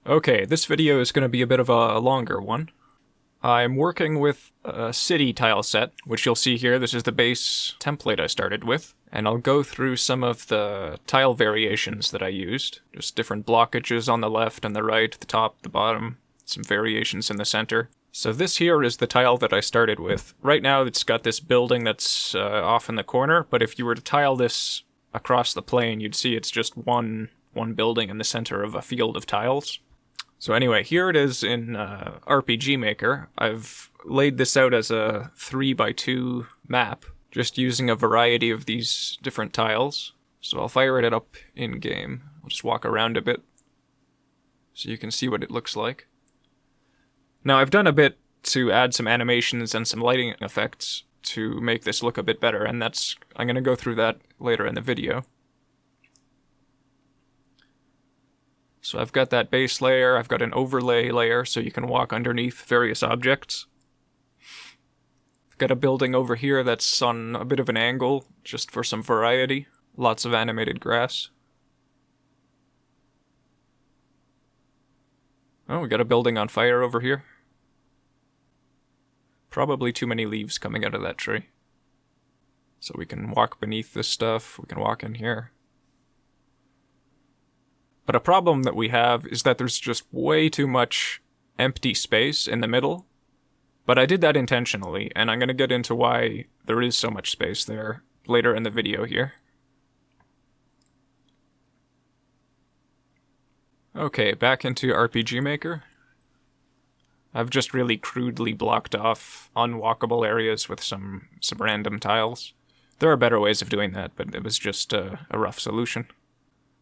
Okay, this video is going to be a bit of a longer one. I'm working with a city tile set, which you'll see here. This is the base template I started with, and I'll go through some of the tile variations that I used. Just different blockages on the left and the right, the top, the bottom, some variations in the center. So this here is the tile that I started with. Right now it's got this building that's off in the corner, but if you were to tile this across the plane, you'd see it's just one building in the center of a field of tiles. So anyway, here it is in RPG Maker. I've laid this out as a 3x2 map, just using a variety of these different tiles. So I'll fire it up in-game. I'll just walk around a bit so you can see what it looks like. Now I've done a bit to add some animations and some lighting effects to make this look a bit better, and I'm going to go through that later in the video. So I've got that base layer, I've got an overlay layer so you can walk underneath various objects. I've got a building over here that's on a bit of an angle, just for some variety. Lots of animated grass. Oh, we got a building on fire over here. Probably too many leaves coming out of that tree. So we can walk beneath this stuff, we can walk in here. But a problem that we have is that there's just way too much empty space in the middle. But I did that intentionally, and I'm going to get into why there is so much space there later in the video here. Okay, back into RPG Maker. I've just really crudely blocked off unwalkable areas with some random tiles. There are better ways of doing that, but it was just a rough solution.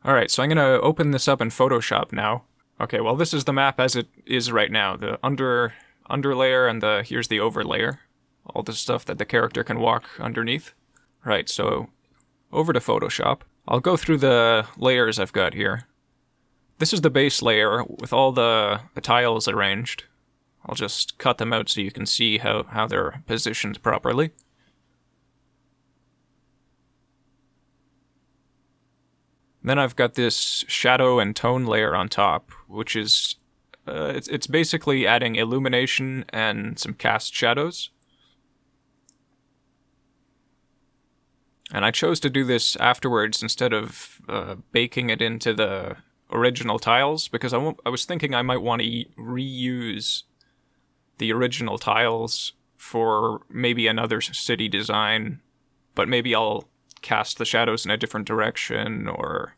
Alright, so I'm going to open this up in Photoshop now. Okay, well this is the map as it is right now. The underlayer and here's the overlayer. All the stuff that the character can walk underneath. Right, so over to Photoshop. I'll go through the layers I've got here. This is the base layer with all the tiles arranged. I'll just cut them out so you can see how they're positioned properly. Then I've got this shadow and tone layer on top, which is, it's basically adding illumination and some cast shadows. And I chose to do this afterwards instead of baking it into the original tiles, because I was thinking I might want to reuse the original tiles for maybe another city design, but maybe I'll cast the shadows in a different direction or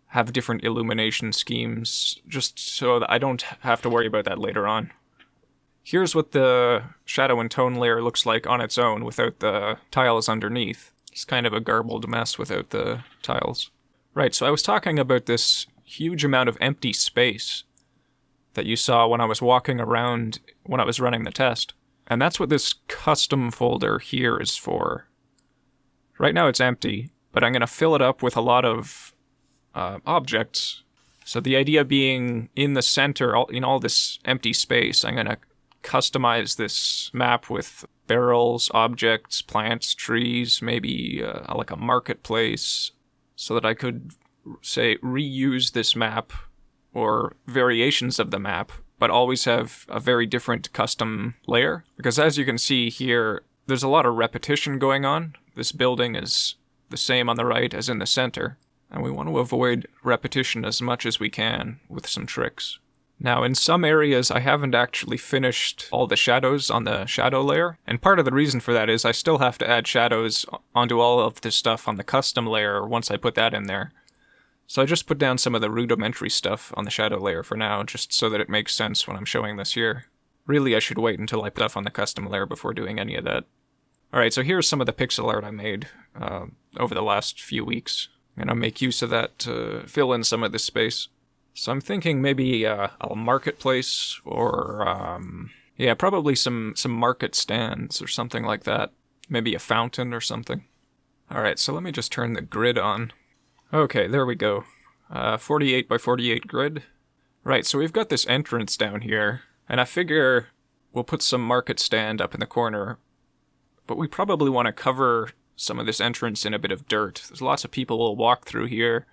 have different illumination schemes, just so that I don't have to worry about that later on. Here's what the shadow and tone layer looks like on its own without the tiles underneath. It's kind of a garbled mess without the tiles. Right, so I was talking about this huge amount of empty space that you saw when I was walking around when I was running the test. And that's what this custom folder here is for. Right now it's empty, but I'm going to fill it up with a lot of objects. So the idea being in the center, in all this empty space, I'm going to customize this map with barrels, objects, plants, trees, maybe like a marketplace, so that I could, say, reuse this map or variations of the map, but always have a very different custom layer. Because as you can see here, there's a lot of repetition going on. This building is the same on the right as in the center, and we want to avoid repetition as much as we can with some tricks. Now, in some areas, I haven't actually finished all the shadows on the shadow layer, and part of the reason for that is I still have to add shadows onto all of this stuff on the custom layer once I put that in there. So I just put down some of the rudimentary stuff on the shadow layer for now, just so that it makes sense when I'm showing this here. Really, I should wait until I put stuff on the custom layer before doing any of that. Alright, so here's some of the pixel art I made over the last few weeks. I'm going to make use of that to fill in some of this space. So I'm thinking maybe a marketplace or, yeah, probably some market stands or something like that. Maybe a fountain or something. Alright, so let me just turn the grid on. Okay, there we go. 48 by 48 grid. Right, so we've got this entrance down here, and I figure we'll put some market stand up in the corner. But we probably want to cover some of this entrance in a bit of dirt. There's lots of people will walk through here.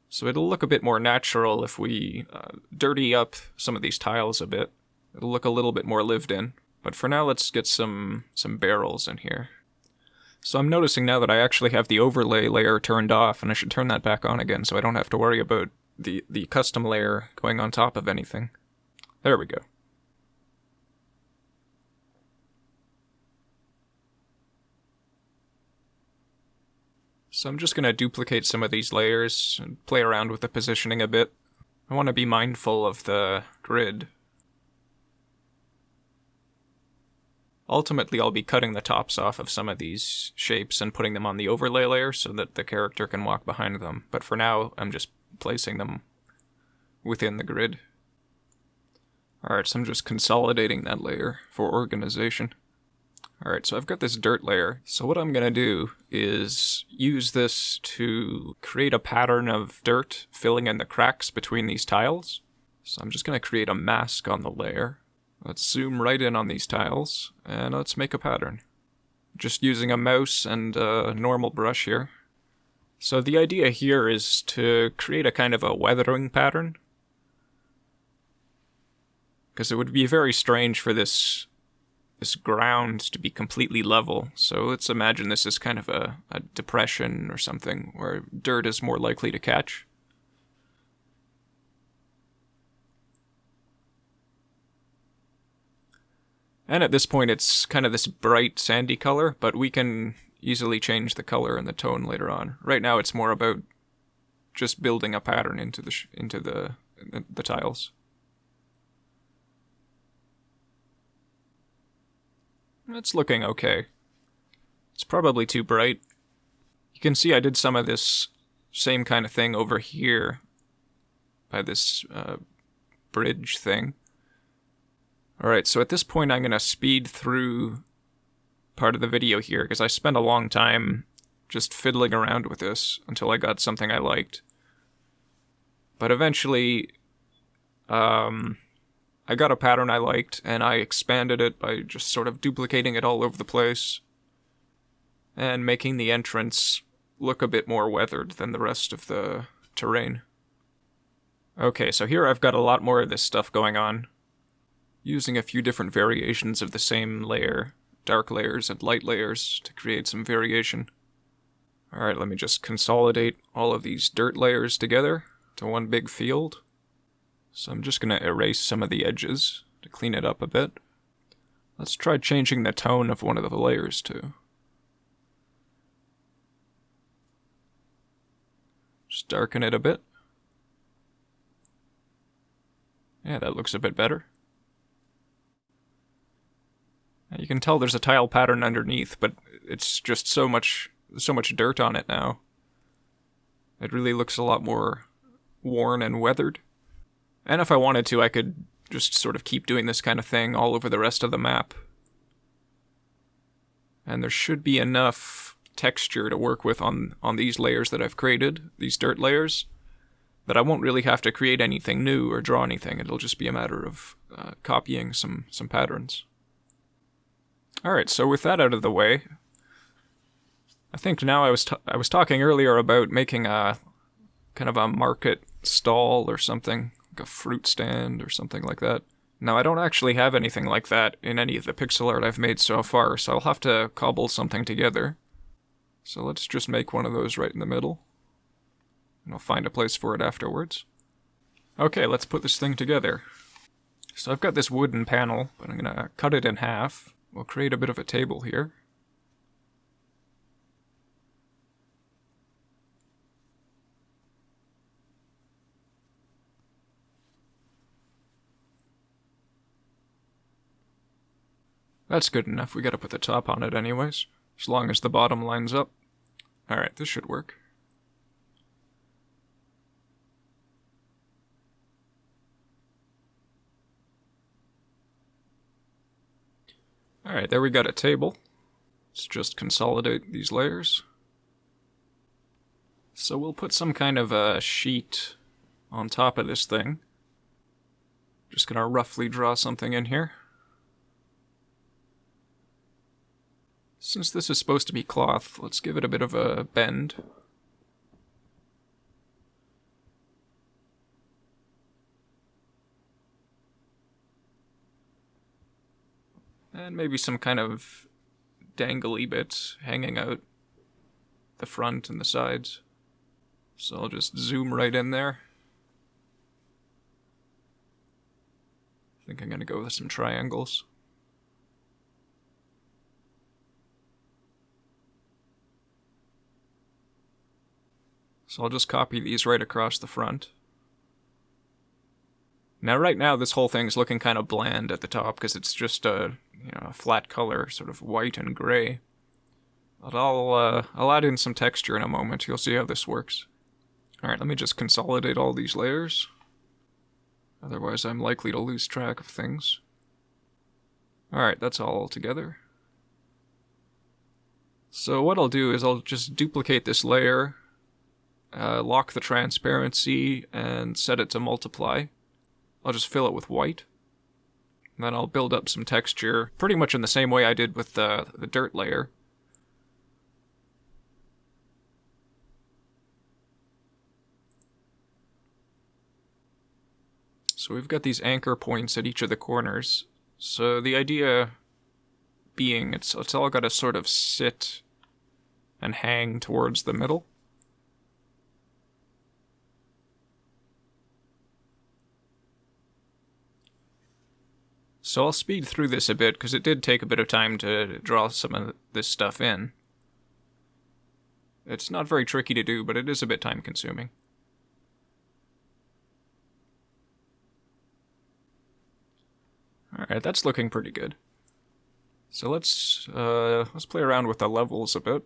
So it'll look a bit more natural if we dirty up some of these tiles a bit. It'll look a little bit more lived in. But for now, let's get some barrels in here. So I'm noticing now that I actually have the overlay layer turned off, and I should turn that back on again so I don't have to worry about the custom layer going on top of anything. There we go. So I'm just going to duplicate some of these layers and play around with the positioning a bit. I want to be mindful of the grid. Ultimately, I'll be cutting the tops off of some of these shapes and putting them on the overlay layer so that the character can walk behind them. But for now, I'm just placing them within the grid. Alright, so I'm just consolidating that layer for organization. Alright, so I've got this dirt layer. So what I'm going to do is use this to create a pattern of dirt filling in the cracks between these tiles. So I'm just going to create a mask on the layer. Let's zoom right in on these tiles, and let's make a pattern. Just using a mouse and a normal brush here. So the idea here is to create a kind of a weathering pattern. Because it would be very strange for this ground to be completely level. So let's imagine this is kind of a depression or something, where dirt is more likely to catch. And at this point it's kind of this bright sandy color, but we can easily change the color and the tone later on. Right now it's more about just building a pattern into the tiles. It's looking okay. It's probably too bright. You can see I did some of this same kind of thing over here by this bridge thing. Alright, so at this point I'm going to speed through part of the video here, because I spent a long time just fiddling around with this until I got something I liked. But eventually, I got a pattern I liked, and I expanded it by just sort of duplicating it all over the place, and making the entrance look a bit more weathered than the rest of the terrain. Okay, so here I've got a lot more of this stuff going on, using a few different variations of the same layer, dark layers and light layers, to create some variation. Alright, let me just consolidate all of these dirt layers together to one big field. So I'm just going to erase some of the edges to clean it up a bit. Let's try changing the tone of one of the layers too. Just darken it a bit. Yeah, that looks a bit better. You can tell there's a tile pattern underneath, but it's just so much dirt on it now. It really looks a lot more worn and weathered. And if I wanted to, I could just sort of keep doing this kind of thing all over the rest of the map. And there should be enough texture to work with on these layers that I've created, these dirt layers, that I won't really have to create anything new or draw anything. It'll just be a matter of copying some patterns. Alright, so with that out of the way, I think now I was talking earlier about making a kind of a market stall or something, like a fruit stand or something like that. Now I don't actually have anything like that in any of the pixel art I've made so far, so I'll have to cobble something together. So let's just make one of those right in the middle, and I'll find a place for it afterwards. Okay, let's put this thing together. So I've got this wooden panel, but I'm gonna cut it in half. We'll create a bit of a table here. That's good enough. We gotta put the top on it anyways, as long as the bottom lines up. Alright, this should work. Alright, there we got a table. Let's just consolidate these layers. So we'll put some kind of a sheet on top of this thing. Just gonna roughly draw something in here. Since this is supposed to be cloth, let's give it a bit of a bend. And maybe some kind of dangly bits hanging out the front and the sides. So I'll just zoom right in there. I think I'm going to go with some triangles. So I'll just copy these right across the front. Now right now this whole thing's looking kind of bland at the top because it's just a flat color, sort of white and gray. But I'll add in some texture in a moment. You'll see how this works. Alright, let me just consolidate all these layers. Otherwise I'm likely to lose track of things. Alright, that's all together. So what I'll do is I'll just duplicate this layer, lock the transparency, and set it to multiply. I'll just fill it with white. And then I'll build up some texture, pretty much in the same way I did with the dirt layer. So we've got these anchor points at each of the corners. So the idea being it's all got to sort of sit and hang towards the middle. So I'll speed through this a bit, because it did take a bit of time to draw some of this stuff in. It's not very tricky to do, but it is a bit time consuming. Alright, that's looking pretty good. So let's play around with the levels a bit.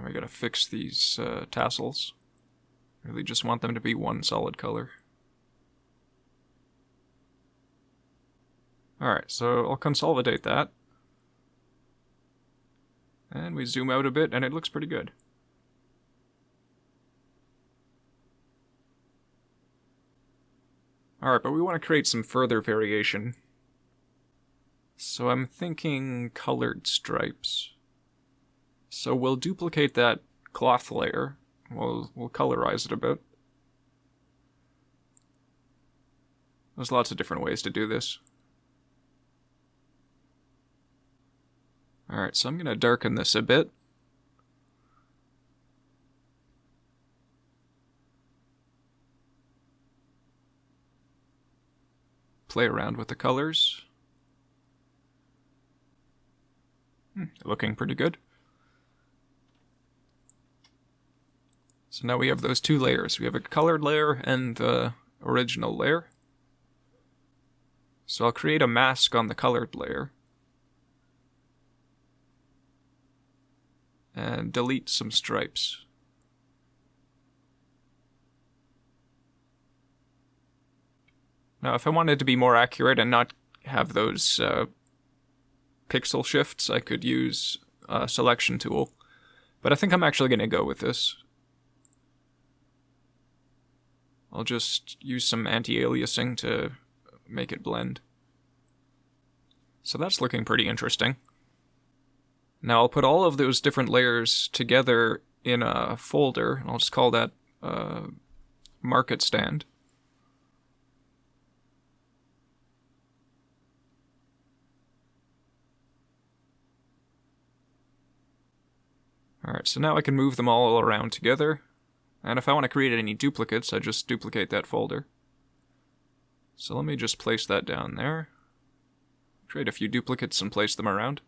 We gotta fix these tassels. Really just want them to be one solid color. Alright, so I'll consolidate that. And we zoom out a bit, and it looks pretty good. Alright, but we want to create some further variation. So I'm thinking colored stripes. So we'll duplicate that cloth layer. We'll colorize it a bit. There's lots of different ways to do this. Alright, so I'm going to darken this a bit. Play around with the colors. Looking pretty good. So now we have those two layers. We have a colored layer and the original layer. So I'll create a mask on the colored layer. And delete some stripes. Now if I wanted to be more accurate and not have those pixel shifts, I could use a selection tool. But I think I'm actually going to go with this. I'll just use some anti-aliasing to make it blend. So that's looking pretty interesting. Now I'll put all of those different layers together in a folder, and I'll just call that market stand. Alright, so now I can move them all around together. And if I want to create any duplicates, I just duplicate that folder. So let me just place that down there. Create a few duplicates and place them around.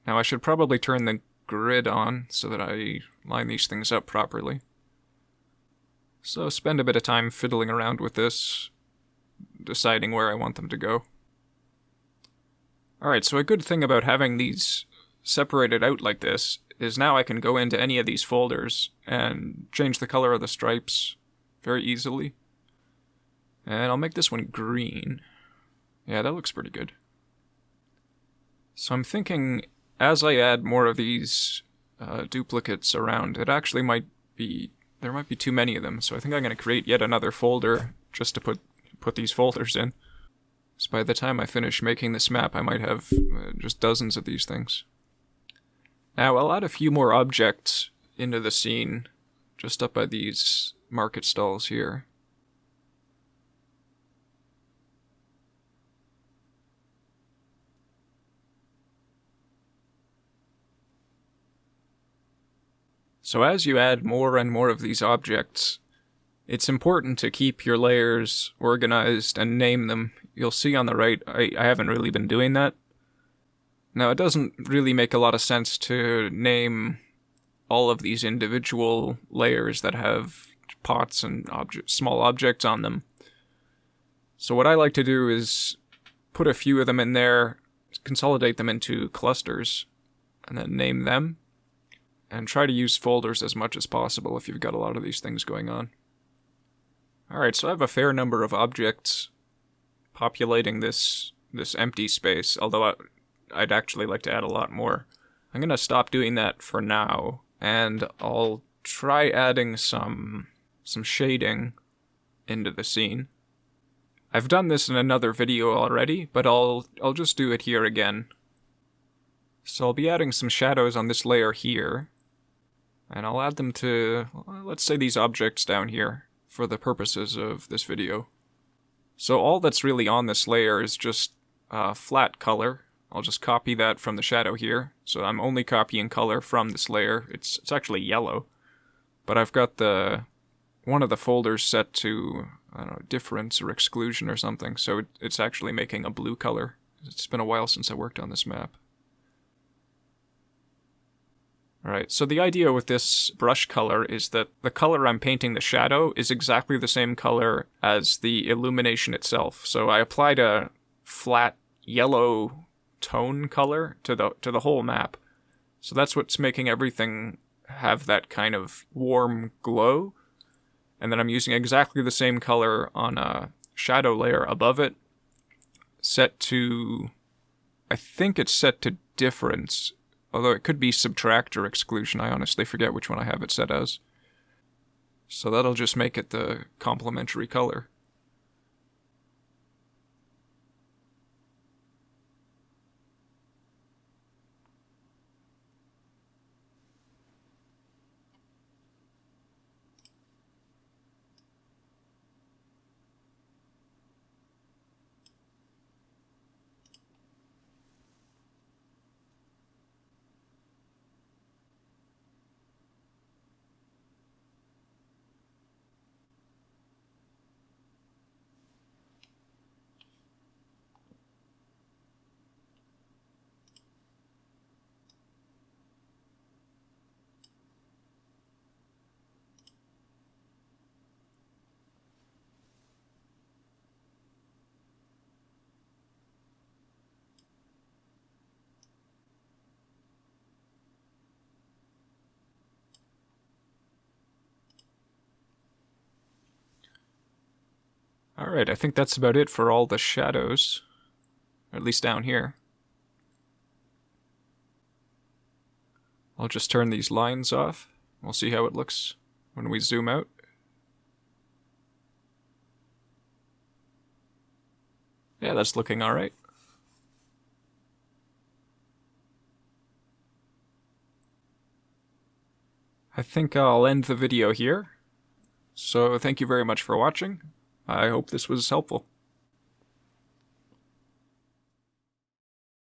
Now I should probably turn the grid on so that I line these things up properly. So spend a bit of time fiddling around with this, deciding where I want them to go. Alright, so a good thing about having these separated out like this is now I can go into any of these folders and change the color of the stripes very easily. And I'll make this one green. Yeah, that looks pretty good. So I'm thinking as I add more of these duplicates around, it actually might be, there might be too many of them. So I think I'm going to create yet another folder just to put these folders in. So by the time I finish making this map, I might have just dozens of these things. Now, I'll add a few more objects into the scene, just up by these market stalls here. So as you add more and more of these objects, it's important to keep your layers organized and name them. You'll see on the right, I haven't really been doing that. Now, it doesn't really make a lot of sense to name all of these individual layers that have pots and small objects on them. So what I like to do is put a few of them in there, consolidate them into clusters, and then name them. And try to use folders as much as possible if you've got a lot of these things going on. Alright, so I have a fair number of objects populating this empty space, although I'd actually like to add a lot more. I'm going to stop doing that for now, and I'll try adding some shading into the scene. I've done this in another video already, but I'll just do it here again. So I'll be adding some shadows on this layer here. And I'll add them to, let's say, these objects down here for the purposes of this video. So all that's really on this layer is just flat color. I'll just copy that from the shadow here. So I'm only copying color from this layer. It's actually yellow. But I've got one of the folders set to, I don't know, difference or exclusion or something. So it's actually making a blue color. It's been a while since I worked on this map. Alright, so the idea with this brush color is that the color I'm painting the shadow is exactly the same color as the illumination itself. So I applied a flat yellow tone color to the whole map. So that's what's making everything have that kind of warm glow. And then I'm using exactly the same color on a shadow layer above it, set to, I think it's set to difference. Although it could be subtract or exclusion, I honestly forget which one I have it set as. So that'll just make it the complementary color. Alright, I think that's about it for all the shadows. Or at least down here. I'll just turn these lines off. We'll see how it looks when we zoom out. Yeah, that's looking alright. I think I'll end the video here. So thank you very much for watching. I hope this was helpful.